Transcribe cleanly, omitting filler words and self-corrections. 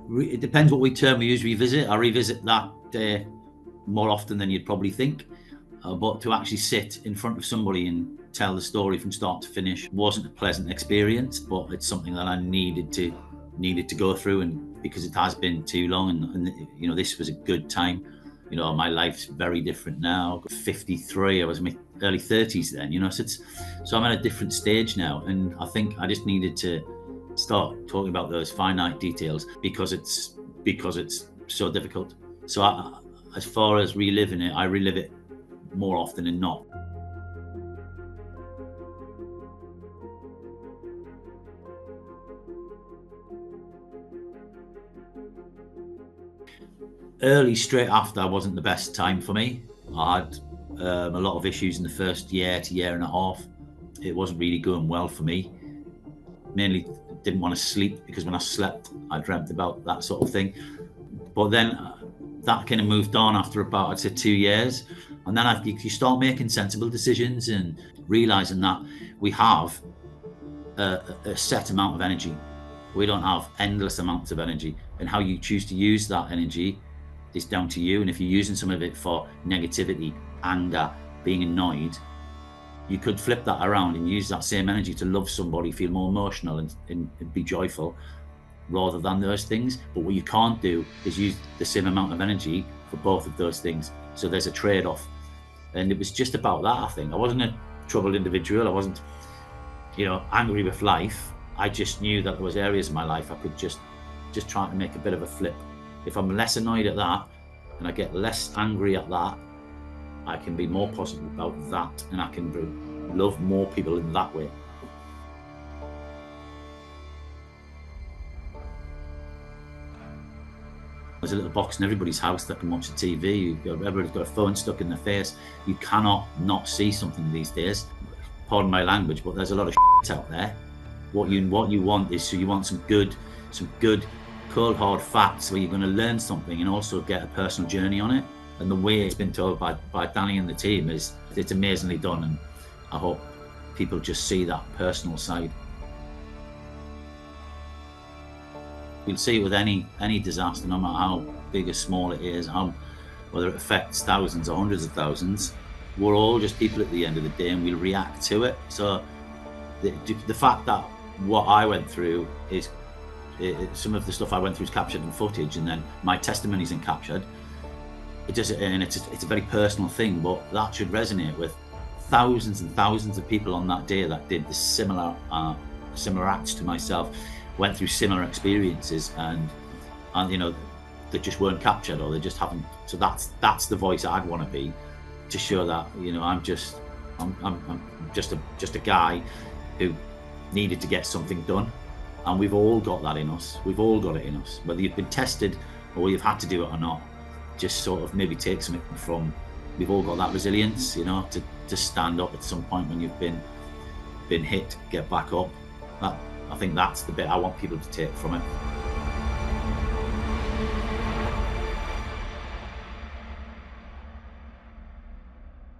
It depends what term we use, revisit. I revisit that day more often than you'd probably think. But to actually sit in front of somebody and tell the story from start to finish wasn't a pleasant experience, but it's something that I needed to go through, and because it has been too long, and this was a good time. My life's very different now. 53, I was in my early 30s then, so I'm at a different stage now, and I think I just needed to start talking about those finite details because it's so difficult. So as far as reliving it, I relive it more often than not. Early, straight after, wasn't the best time for me. I had a lot of issues in the first year to year and a half. It wasn't really going well for me. Mainly didn't want to sleep, because when I slept, I dreamt about that sort of thing. But then that kind of moved on after about, I'd say, 2 years. And then you start making sensible decisions and realizing that we have a set amount of energy. We don't have endless amounts of energy. And how you choose to use that energy is down to you. And if you're using some of it for negativity, anger, being annoyed, you could flip that around and use that same energy to love somebody, feel more emotional and be joyful, rather than those things. But what you can't do is use the same amount of energy for both of those things. So there's a trade-off. And it was just about that, I think. I wasn't a troubled individual. I wasn't, angry with life. I just knew that there was areas of my life I could just try to make a bit of a flip. If I'm less annoyed at that and I get less angry at that, I can be more positive about that, and I can love more people in that way. There's a little box in everybody's house that can watch the TV. Everybody's got a phone stuck in their face. You cannot not see something these days. Pardon my language, but there's a lot of shit out there. What you want is, so you want some good cold hard facts where you're going to learn something and also get a personal journey on it. And the way it's been told by Danny and the team it's amazingly done, and I hope people just see that personal side. We'll see it with any disaster, no matter how big or small it is, whether it affects thousands or hundreds of thousands. We're all just people at the end of the day, and we'll react to it. So the fact that what I went through is some of the stuff I went through is captured in footage, and then my testimony isn't captured. It's a very personal thing, but that should resonate with thousands and thousands of people on that day that did the similar acts to myself, went through similar experiences, and they just weren't captured, or they just haven't. So that's the voice I'd want to be, to show that I'm just a guy who needed to get something done, and we've all got that in us. We've all got it in us, whether you've been tested or you've had to do it or not. Just sort of maybe take something from. We've all got that resilience, to stand up at some point when you've been hit, get back up. I think that's the bit I want people to take from it.